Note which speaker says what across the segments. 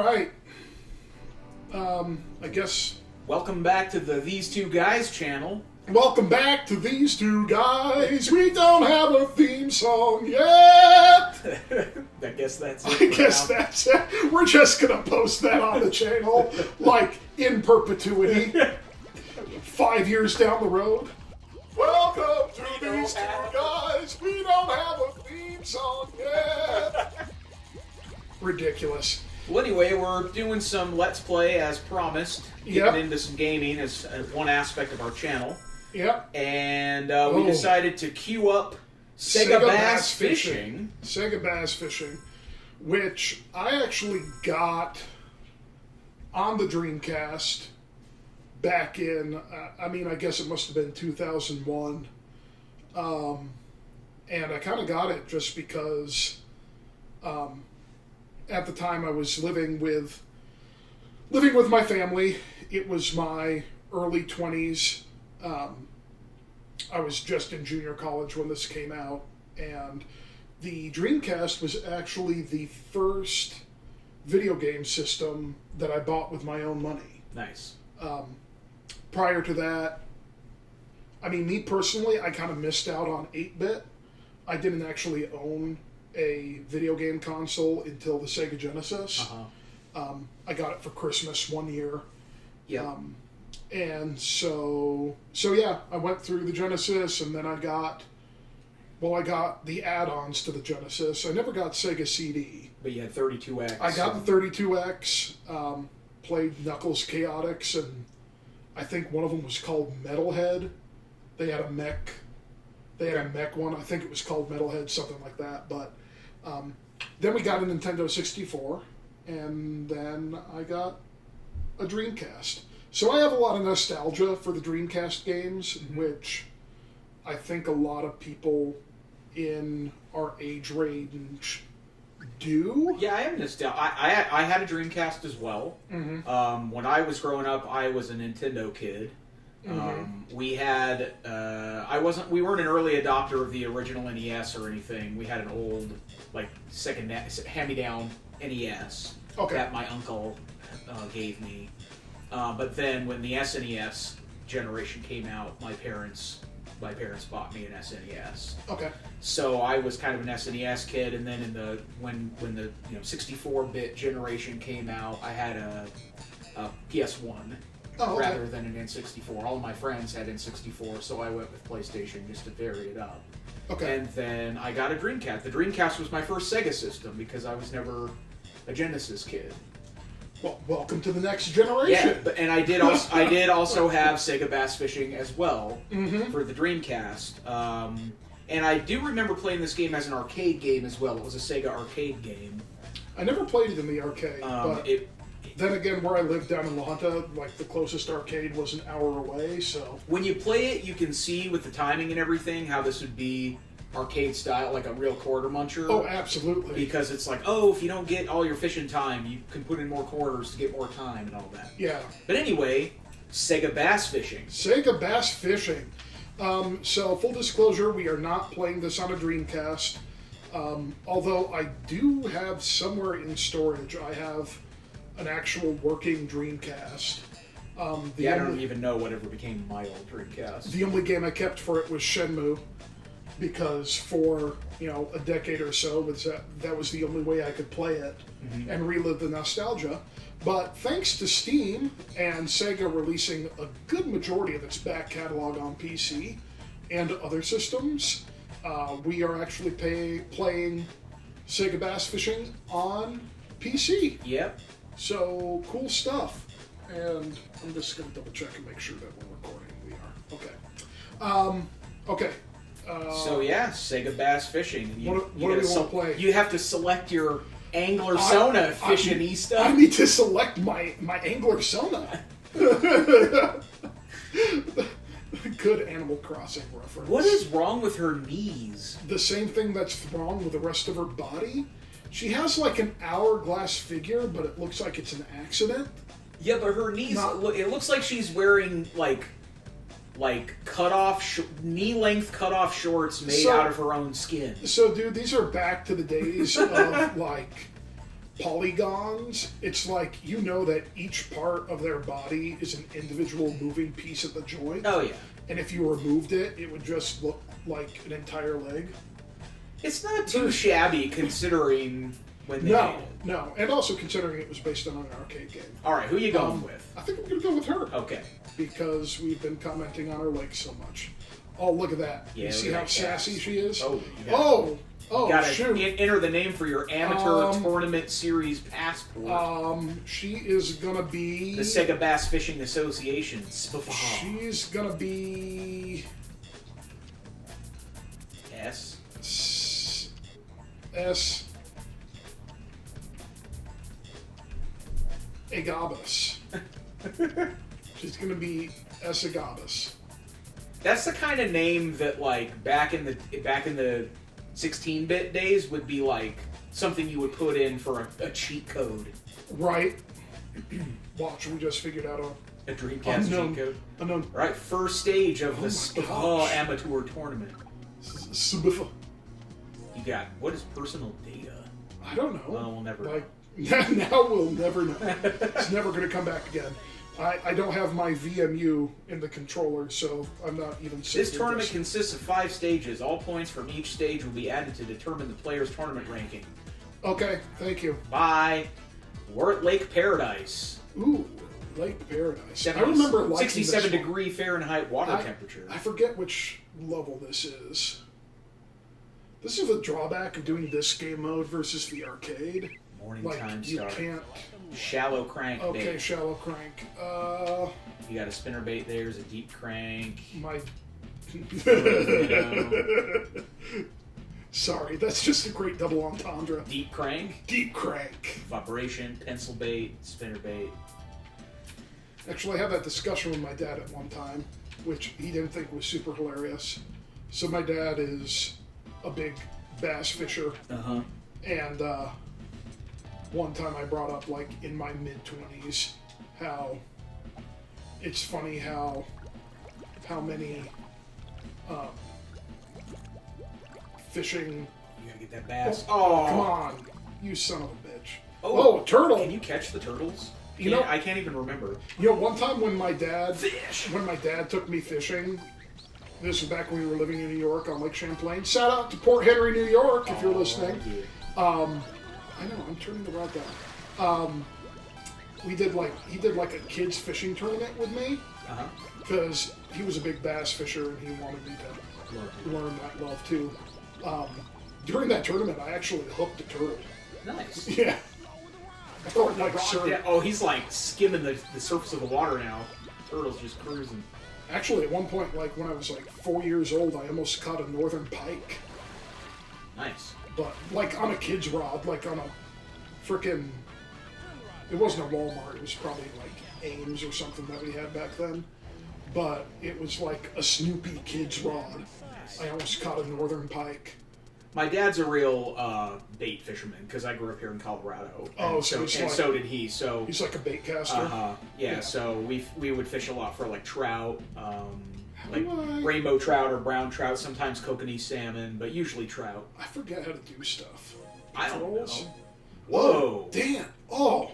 Speaker 1: right. I guess...
Speaker 2: Welcome back to the These Two Guys channel.
Speaker 1: Welcome back to These Two Guys. We don't have a theme song yet.
Speaker 2: I guess that's it.
Speaker 1: I guess that's it. We're just going to post that on the channel, like, in perpetuity. 5 years down the road. Welcome to These Two Guys. We don't have a theme song yet. Ridiculous.
Speaker 2: Well, anyway, we're doing some Let's Play as promised. Getting into some gaming as one aspect of our channel.
Speaker 1: Yep.
Speaker 2: And we decided to queue up Sega Bass Fishing.
Speaker 1: Sega Bass Fishing, which I actually got on the Dreamcast back in, I guess it must have been 2001. And I kind of got it just because at the time I was living with my family. It was my early 20s. I was just in junior college when this came out, and the Dreamcast was actually the first video game system that I bought with my own money.
Speaker 2: Nice.
Speaker 1: Prior to that, me personally, I kind of missed out on 8-bit. I didn't actually own a video game console until the Sega Genesis. I got it for Christmas one year.
Speaker 2: Yeah.
Speaker 1: And so yeah, I went through the Genesis, and then I got the add-ons to the Genesis. I never got Sega CD.
Speaker 2: But you had 32X.
Speaker 1: I got the 32X, played Knuckles Chaotix, and I think one of them was called Metalhead. They had a mech one. I think it was called Metalhead, something like that. But then we got a Nintendo 64, and then I got a Dreamcast. So I have a lot of nostalgia for the Dreamcast games, which I think a lot of people in our age range do.
Speaker 2: Yeah, I have nostalgia. I had a Dreamcast as well.
Speaker 1: Mm-hmm.
Speaker 2: When I was growing up, I was a Nintendo kid. We had we weren't an early adopter of the original NES or anything. We had an old, second hand-me-down NES that my uncle gave me. But then when the SNES generation came out, my parents bought me an SNES.
Speaker 1: Okay.
Speaker 2: So I was kind of an SNES kid, and then when the 64-bit generation came out, I had a PS1 rather than an N64. All of my friends had N64, so I went with PlayStation just to vary it up.
Speaker 1: Okay.
Speaker 2: And then I got a Dreamcast. The Dreamcast was my first Sega system because I was never a Genesis kid.
Speaker 1: Well, welcome to the next generation.
Speaker 2: Yeah, and I did also have Sega Bass Fishing as well for the Dreamcast. And I do remember playing this game as an arcade game as well. It was a Sega arcade game.
Speaker 1: I never played it in the arcade, but then again, where I lived down in La Junta, the closest arcade was an hour away, so...
Speaker 2: When you play it, you can see with the timing and everything how this would be arcade style, like a real quarter muncher.
Speaker 1: Oh, absolutely.
Speaker 2: Because it's if you don't get all your fish in time, you can put in more quarters to get more time and all that.
Speaker 1: Yeah.
Speaker 2: But anyway, Sega Bass Fishing.
Speaker 1: Sega Bass Fishing. So, full disclosure, we are not playing this on a Dreamcast. Although I do have somewhere in storage, I have an actual working Dreamcast.
Speaker 2: I don't even know whatever became my old Dreamcast.
Speaker 1: The only game I kept for it was Shenmue, because for a decade or so, that was the only way I could play it and relive the nostalgia. But thanks to Steam and Sega releasing a good majority of its back catalog on PC and other systems, we are actually playing Sega Bass Fishing on PC.
Speaker 2: Yep.
Speaker 1: So, cool stuff. And I'm just going to double check and make sure that we're recording. We are. Okay. Okay.
Speaker 2: So yeah, Sega Bass Fishing.
Speaker 1: What do we want to play?
Speaker 2: You have to select your Angler Sona Fishionista.
Speaker 1: I need to select my Angler Sona. Good Animal Crossing reference.
Speaker 2: What is wrong with her knees?
Speaker 1: The same thing that's wrong with the rest of her body. She has an hourglass figure, but it looks like it's an accident.
Speaker 2: Yeah, but her knees, it looks like she's wearing knee-length cut-off shorts made out of her own skin.
Speaker 1: So, dude, these are back to the days of polygons. It's like, you know that each part of their body is an individual moving piece of the joint.
Speaker 2: Oh, yeah.
Speaker 1: And if you removed it, it would just look like an entire leg.
Speaker 2: It's not too shabby considering when they made it.
Speaker 1: No. And also considering it was based on an arcade game.
Speaker 2: All right, who are you going with?
Speaker 1: I think I'm going to go with her.
Speaker 2: Okay.
Speaker 1: Because we've been commenting on her legs so much. Oh, look at that.
Speaker 2: Yeah,
Speaker 1: you see how sassy she is?
Speaker 2: Oh, you gotta
Speaker 1: shoot.
Speaker 2: enter the name for your amateur tournament series passport.
Speaker 1: She is gonna be
Speaker 2: the Sega Bass Fishing Association.
Speaker 1: She's gonna be
Speaker 2: S.
Speaker 1: Agabus. She's gonna be S. Agabus.
Speaker 2: That's the kind of name that, like, back in the 16-bit days would be like something you would put in for a cheat code.
Speaker 1: Right. Watch, we just figured out
Speaker 2: a Dreamcast cheat code.
Speaker 1: Unknown.
Speaker 2: Right, first stage of the amateur tournament.
Speaker 1: Subifa.
Speaker 2: You got, what is personal data?
Speaker 1: I don't know.
Speaker 2: Well, we'll never know.
Speaker 1: Now we'll never know. It's never going to come back again. I don't have my VMU in the controller, so I'm not even...
Speaker 2: This tournament consists of 5 stages. All points from each stage will be added to determine the player's tournament ranking.
Speaker 1: Okay, thank you.
Speaker 2: Bye. We're at Lake Paradise.
Speaker 1: Ooh, Lake Paradise. I remember liking
Speaker 2: 67 degree Fahrenheit water temperature.
Speaker 1: I forget which level this is. This is the drawback of doing this game mode versus the arcade.
Speaker 2: Morning time start.
Speaker 1: You can't...
Speaker 2: Shallow crank bait.
Speaker 1: Okay, shallow crank.
Speaker 2: You got a spinner bait there, there's a deep crank.
Speaker 1: Sorry, that's just a great double entendre.
Speaker 2: Deep crank?
Speaker 1: Deep crank.
Speaker 2: Vibration, pencil bait, spinner bait.
Speaker 1: Actually, I had that discussion with my dad at one time, which he didn't think was super hilarious. So my dad is a big bass fisher.
Speaker 2: Uh-huh.
Speaker 1: And, one time I brought up, like, in my mid-20s, how it's funny how many fishing...
Speaker 2: You gotta get that bass.
Speaker 1: Oh, come on, you son of a bitch.
Speaker 2: Oh,
Speaker 1: a turtle!
Speaker 2: Can you catch the turtles? I can't even remember.
Speaker 1: You know, one time when my dad took me fishing, this was back when we were living in New York on Lake Champlain. Shout out to Port Henry, New York, if you're listening. I know, I'm turning the rod down. He did like a kids fishing tournament with me. Because he was a big bass fisher and he wanted me to learn that love too. During that tournament, I actually hooked a turtle.
Speaker 2: Nice.
Speaker 1: Yeah. I felt like
Speaker 2: he's like skimming the surface of the water now. Turtle's just cruising.
Speaker 1: Actually, at one point, like when I was like 4 years old, I almost caught a northern pike.
Speaker 2: Nice.
Speaker 1: But, like, on a kid's rod, like on a frickin'... It wasn't a Walmart, it was probably, like, Ames or something that we had back then. But it was like a Snoopy kid's rod. Nice. I almost caught a northern pike.
Speaker 2: My dad's a real bait fisherman, because I grew up here in Colorado.
Speaker 1: Oh,
Speaker 2: so did he. So
Speaker 1: he's like a bait caster?
Speaker 2: Yeah, so we would fish a lot for, like, trout, rainbow trout or brown trout, sometimes kokanee salmon, but usually trout.
Speaker 1: I forget how to do stuff.
Speaker 2: I don't know.
Speaker 1: Whoa! Dan! Oh!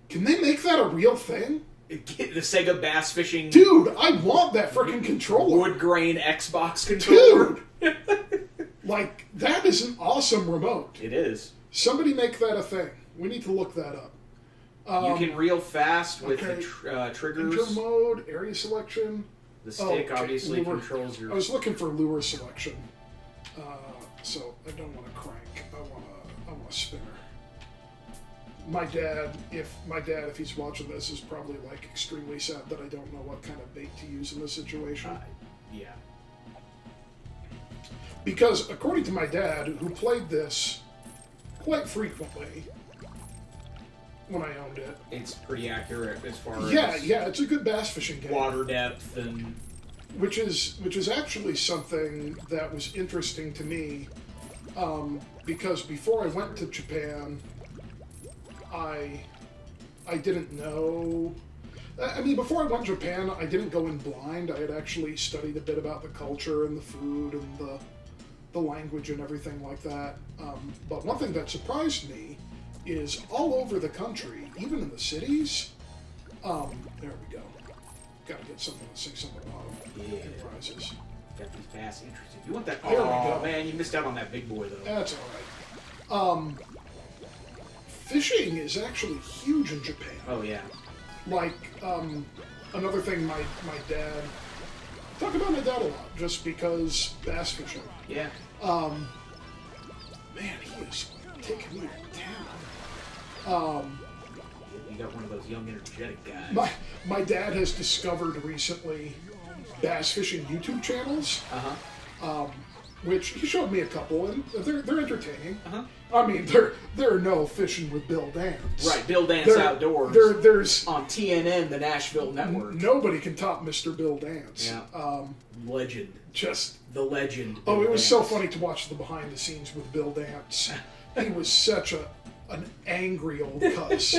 Speaker 1: Can they make that a real thing?
Speaker 2: The Sega Bass Fishing...
Speaker 1: Dude, I want that freaking controller!
Speaker 2: Wood grain Xbox controller!
Speaker 1: Dude! Like, that is an awesome remote.
Speaker 2: It is.
Speaker 1: Somebody make that a thing. We need to look that up.
Speaker 2: You can reel fast with the triggers.
Speaker 1: Intro mode, area selection...
Speaker 2: The stick obviously controls your...
Speaker 1: I was looking for lure selection. So I don't want a crank. I want a spinner. My dad, if he's watching this, is probably like extremely sad that I don't know what kind of bait to use in this situation.
Speaker 2: Yeah.
Speaker 1: Because according to my dad, who played this quite frequently when I owned it,
Speaker 2: it's pretty accurate as far as
Speaker 1: it's a good bass fishing game.
Speaker 2: Water depth and
Speaker 1: which is actually something that was interesting to me, because before I went to Japan, I didn't know. I mean, before I went to Japan, I didn't go in blind. I had actually studied a bit about the culture and the food and the language and everything like that. But one thing that surprised me is all over the country, even in the cities. There we go. Got to get something to sing something about
Speaker 2: Yeah.
Speaker 1: and prizes.
Speaker 2: Got these bass interesting. You want that?
Speaker 1: There we
Speaker 2: Oh
Speaker 1: go.
Speaker 2: man, you missed out on that big boy though.
Speaker 1: That's all right. Fishing is actually huge in Japan.
Speaker 2: Oh yeah.
Speaker 1: Like, another thing my dad... Talk about my dad a lot, just because bass fishing.
Speaker 2: Yeah.
Speaker 1: Man, he is taking me to town.
Speaker 2: You got one of those young, energetic guys.
Speaker 1: My dad has discovered recently bass fishing YouTube channels, which he showed me a couple, and they're entertaining. I mean, there are no fishing with Bill Dance.
Speaker 2: Right, Bill Dance Outdoors.
Speaker 1: There's
Speaker 2: on TNN, the Nashville network.
Speaker 1: Nobody can top Mr. Bill Dance.
Speaker 2: Yeah. Legend.
Speaker 1: Just
Speaker 2: the legend.
Speaker 1: Oh,
Speaker 2: Bill
Speaker 1: it was
Speaker 2: Dance.
Speaker 1: so funny to watch the behind the scenes with Bill Dance. He was such an angry old cuss.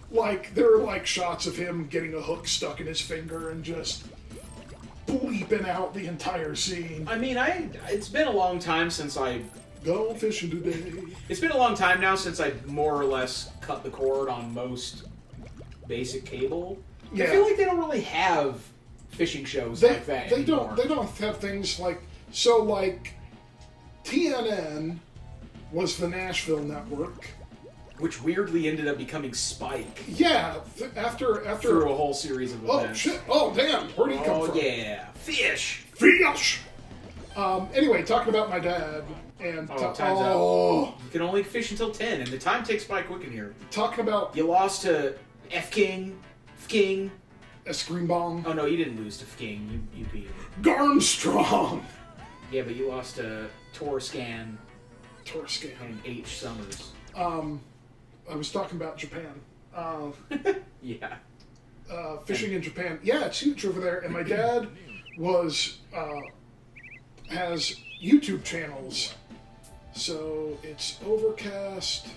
Speaker 1: like there were like shots of him getting a hook stuck in his finger and just bleeping out the entire scene.
Speaker 2: I mean, it's been a long time since I...
Speaker 1: Go fishing today.
Speaker 2: It's been a long time now since I more or less cut the cord on most basic cable.
Speaker 1: Yeah.
Speaker 2: I feel like they don't really have fishing shows like that
Speaker 1: They
Speaker 2: anymore.
Speaker 1: don't have things like... So, like, TNN was the Nashville network.
Speaker 2: Which weirdly ended up becoming Spike
Speaker 1: Yeah, after
Speaker 2: through a whole series of
Speaker 1: oh
Speaker 2: events.
Speaker 1: shit! Oh damn! Where'd he come from?
Speaker 2: Oh yeah, fish.
Speaker 1: Fish. Anyway, talking about my dad and
Speaker 2: Time's out. You can only fish until 10, and the time ticks by quick in here.
Speaker 1: talking about
Speaker 2: You lost to F King.
Speaker 1: a screen bomb.
Speaker 2: Oh no, you didn't lose to F King. You beat him.
Speaker 1: Garmstrong.
Speaker 2: Yeah, but you lost to Torscan
Speaker 1: Torscan.
Speaker 2: and H Summers.
Speaker 1: I was talking about Japan.
Speaker 2: Yeah.
Speaker 1: Fishing in Japan. Yeah, it's huge over there. And my dad has YouTube channels. So it's overcast.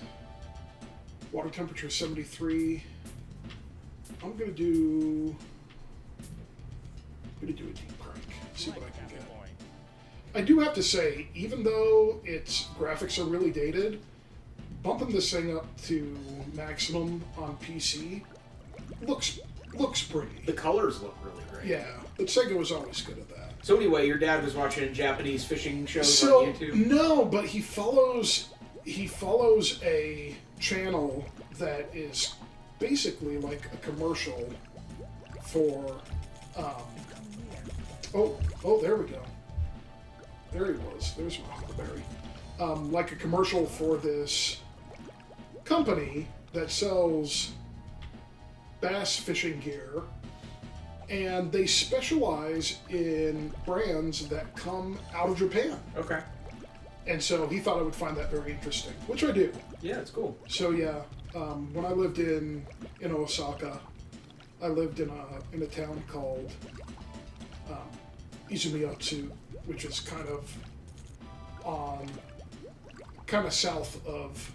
Speaker 1: Water temperature 73. I'm gonna do a deep crank. See what I can get. I do have to say, even though its graphics are really dated, bumping this thing up to maximum on PC looks pretty.
Speaker 2: The colors look really great.
Speaker 1: Yeah, but Sega was always good at that.
Speaker 2: So anyway, your dad was watching Japanese fishing shows
Speaker 1: So
Speaker 2: on YouTube?
Speaker 1: no, but he follows a channel that is basically like a commercial for. Oh, there we go. There he was. There's my huckleberry. Like a commercial for this company that sells bass fishing gear, and they specialize in brands that come out of Japan.
Speaker 2: Okay.
Speaker 1: And so he thought I would find that very interesting, which I do.
Speaker 2: Yeah, it's cool.
Speaker 1: So yeah, when I lived in Osaka, I lived in a town called Izumiyotsu, which is kind of south of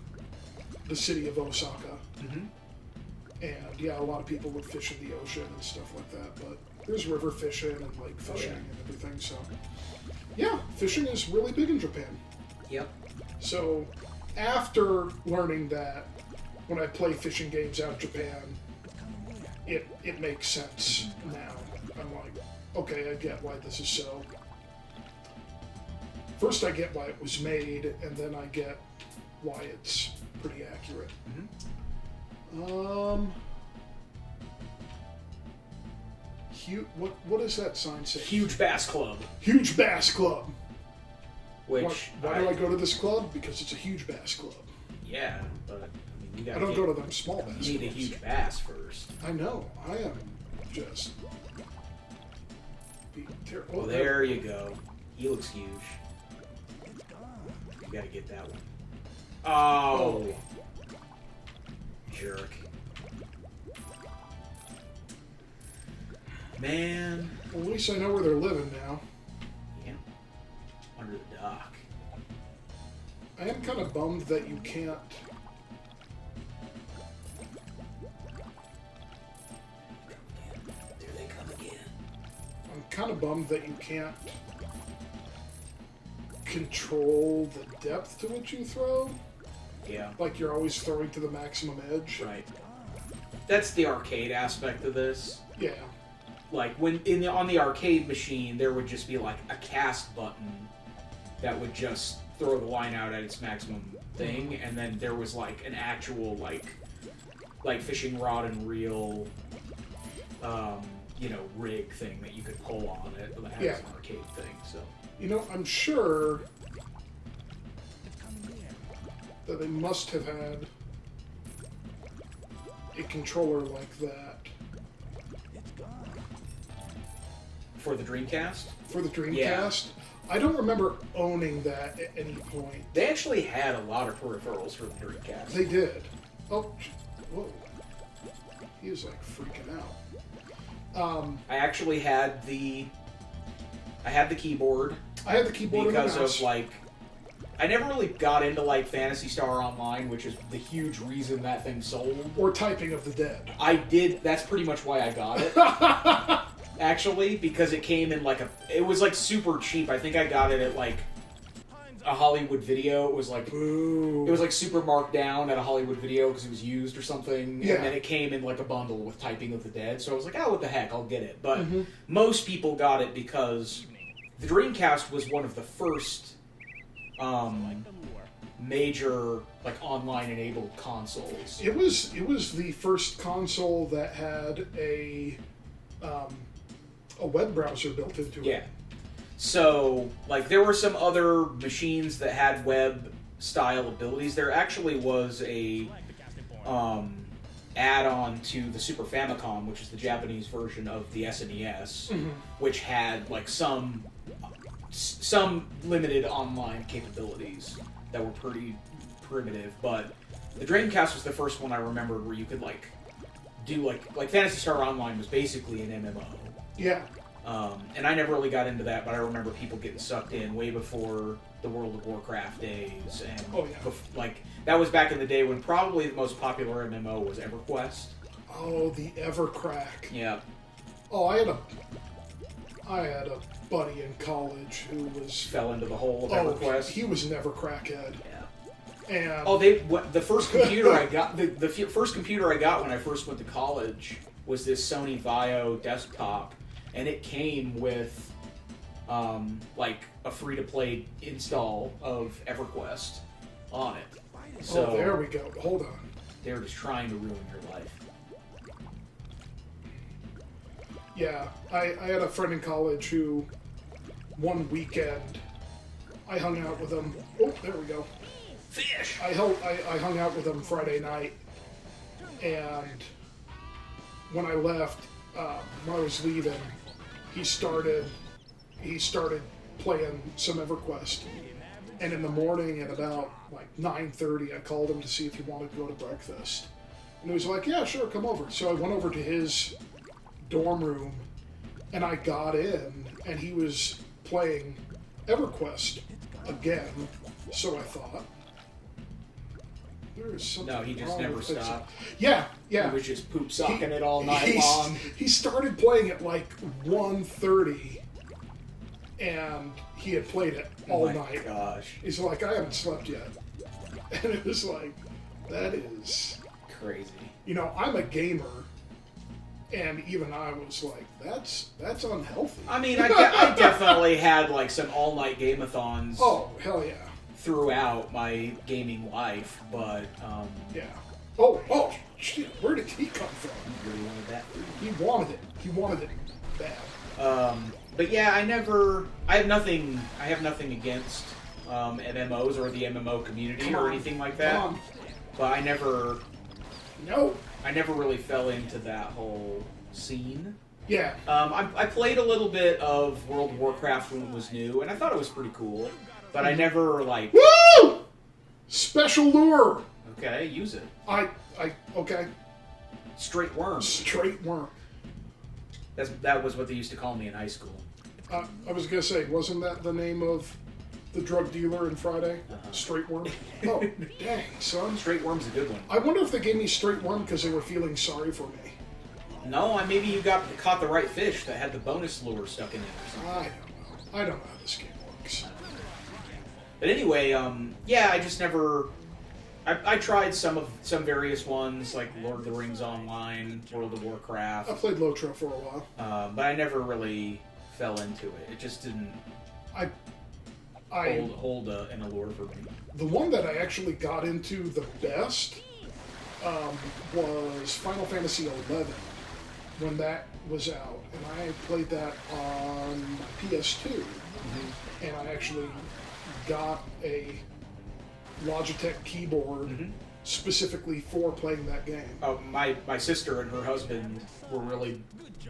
Speaker 1: the city of Osaka.
Speaker 2: Mm-hmm.
Speaker 1: And yeah, a lot of people would fish in the ocean and stuff like that, but there's river fishing and lake fishing and everything, so yeah, fishing is really big in Japan.
Speaker 2: Yep.
Speaker 1: So after learning that, when I play fishing games out of Japan, it makes sense now. I'm like, okay, I get why this is so. First I get why it was made, and then I get why it's pretty accurate. What does that sign say?
Speaker 2: Huge Bass Club.
Speaker 1: Huge Bass Club.
Speaker 2: Which
Speaker 1: Why do I go to this club? Because it's a huge bass club.
Speaker 2: Yeah, but I mean, you gotta
Speaker 1: I don't go to them small bass
Speaker 2: You need a
Speaker 1: clubs.
Speaker 2: huge bass first.
Speaker 1: I know. I am just being terrible.
Speaker 2: Well, there you go. He looks huge. You gotta get that one. Oh. Jerk. Man.
Speaker 1: Well, at least I know where they're living now.
Speaker 2: Yeah. Under the dock.
Speaker 1: I am kind of bummed that you can't.
Speaker 2: There they come again.
Speaker 1: I'm kind of bummed that you can't control the depth to which you throw.
Speaker 2: Yeah.
Speaker 1: Like you're always throwing to the maximum edge.
Speaker 2: Right. That's the arcade aspect of this.
Speaker 1: Yeah.
Speaker 2: Like when on the arcade machine, there would just be like a cast button that would just throw the line out at its maximum thing, and then there was like an actual like fishing rod and reel, rig thing that you could pull on it, but that had an arcade thing. So
Speaker 1: I'm sure that they must have had a controller like that
Speaker 2: for the Dreamcast.
Speaker 1: For the Dreamcast.
Speaker 2: Yeah.
Speaker 1: I don't remember owning that at any point.
Speaker 2: They actually had a lot of peripherals for the Dreamcast.
Speaker 1: They did. Oh, whoa. He was like freaking out.
Speaker 2: I actually had the keyboard.
Speaker 1: I had the keyboard
Speaker 2: because
Speaker 1: and the mouse.
Speaker 2: of like, I never really got into like Phantasy Star Online, which is the huge reason that thing sold.
Speaker 1: Or Typing of the Dead.
Speaker 2: I did. That's pretty much why I got it. Actually, because it came in like it was like super cheap. I think I got it at like a Hollywood Video. It was like
Speaker 1: Ooh.
Speaker 2: It was like super marked down at a Hollywood Video because it was used or something.
Speaker 1: Yeah.
Speaker 2: And then it came in like a bundle with Typing of the Dead. So I was like, oh, what the heck, I'll get it. But most people got it because the Dreamcast was one of the first major like online enabled consoles.
Speaker 1: It was the first console that had a web browser built into it.
Speaker 2: Yeah. So, like, there were some other machines that had web-style abilities. There actually was a add-on to the Super Famicom, which is the Japanese version of the SNES, which had, like, some limited online capabilities that were pretty primitive. But the Dreamcast was the first one I remembered where you could, like, do, like Phantasy Star Online was basically an MMO.
Speaker 1: Yeah.
Speaker 2: And I never really got into that, but I remember people getting sucked in way before the World of Warcraft days. And that was back in the day when probably the most popular MMO was EverQuest.
Speaker 1: Oh, the Evercrack.
Speaker 2: Yeah.
Speaker 1: Oh, I had a buddy in college who was
Speaker 2: fell into the hole of EverQuest.
Speaker 1: He was an Evercrackhead.
Speaker 2: Yeah.
Speaker 1: And
Speaker 2: the first computer I got the first computer I got when I first went to college was this Sony Vaio desktop. And it came with, like, a free-to-play install of EverQuest on it. So
Speaker 1: there we go. Hold on.
Speaker 2: They were just trying to ruin your life.
Speaker 1: Yeah, I had a friend in college who, one weekend, I hung out with him. Oh, there we go.
Speaker 2: Fish!
Speaker 1: I hung out with him Friday night, and when I left, when I was leaving, he started playing some EverQuest, and in the morning at about like 9:30, I called him to see if he wanted to go to breakfast, and he was like, "Yeah, sure, come over." So I went over to his dorm room, and I got in, and he was playing EverQuest again. So I thought, there is something.
Speaker 2: No, he just
Speaker 1: wrong
Speaker 2: never
Speaker 1: with this.
Speaker 2: stopped.
Speaker 1: Yeah.
Speaker 2: He was just poop socking it all night long.
Speaker 1: He started playing at like 1:30, and he had played it all night.
Speaker 2: Gosh.
Speaker 1: He's like, I haven't slept yet. And it was like, that is
Speaker 2: crazy.
Speaker 1: I'm a gamer, and even I was like, that's unhealthy.
Speaker 2: I mean, I definitely had like some all-night game-a-thons.
Speaker 1: Oh, hell yeah.
Speaker 2: Throughout my gaming life, but
Speaker 1: yeah. Oh, shit! Where did he come from?
Speaker 2: He really wanted that.
Speaker 1: He wanted it bad.
Speaker 2: But yeah, I have nothing against MMOs or the MMO community or anything like that. But I never really fell into that whole scene.
Speaker 1: Yeah.
Speaker 2: I played a little bit of World of Warcraft when it was new, and I thought it was pretty cool. But I never, like...
Speaker 1: Woo! Special lure!
Speaker 2: Okay, use it.
Speaker 1: Okay.
Speaker 2: Straight worm.
Speaker 1: Straight worm.
Speaker 2: That was what they used to call me in high school.
Speaker 1: I was going to say, wasn't that the name of the drug dealer in Friday? Straight worm? Oh, dang, son.
Speaker 2: Straight worm's a good one.
Speaker 1: I wonder if they gave me straight worm because they were feeling sorry for me.
Speaker 2: No, maybe you caught the right fish that had the bonus lure stuck in it or something.
Speaker 1: I don't know how this game works.
Speaker 2: But anyway, yeah, I I tried some various ones like Lord of the Rings Online, World of Warcraft.
Speaker 1: I played Lotro for a while,
Speaker 2: but I never really fell into it. It just didn't hold an allure for me.
Speaker 1: The one that I actually got into the best was Final Fantasy XI when that was out, and I played that on my PS2, and I actually got a Logitech keyboard specifically for playing that game.
Speaker 2: Oh, my sister and her husband were really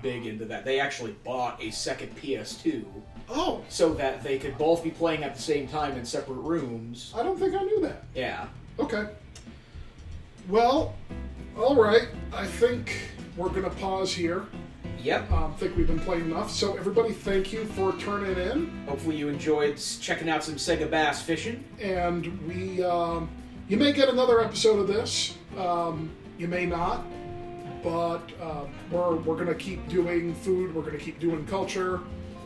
Speaker 2: big into that. They actually bought a second PS2.
Speaker 1: Oh!
Speaker 2: So that they could both be playing at the same time in separate rooms.
Speaker 1: I don't think I knew that.
Speaker 2: Yeah.
Speaker 1: Okay. Well, alright. I think we're going to pause here.
Speaker 2: Yep.
Speaker 1: I think we've been playing enough. So everybody, thank you for turning in.
Speaker 2: Hopefully you enjoyed checking out some Sega bass fishing.
Speaker 1: And we, you may get another episode of this. You may not. But we're going to keep doing food. We're going to keep doing culture.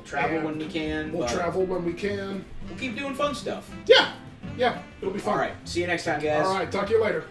Speaker 2: Travel when we can.
Speaker 1: We'll travel when we can.
Speaker 2: We'll keep doing fun stuff.
Speaker 1: Yeah. Yeah. It'll be fun.
Speaker 2: All right. See you next time, guys.
Speaker 1: All right. Talk to you later.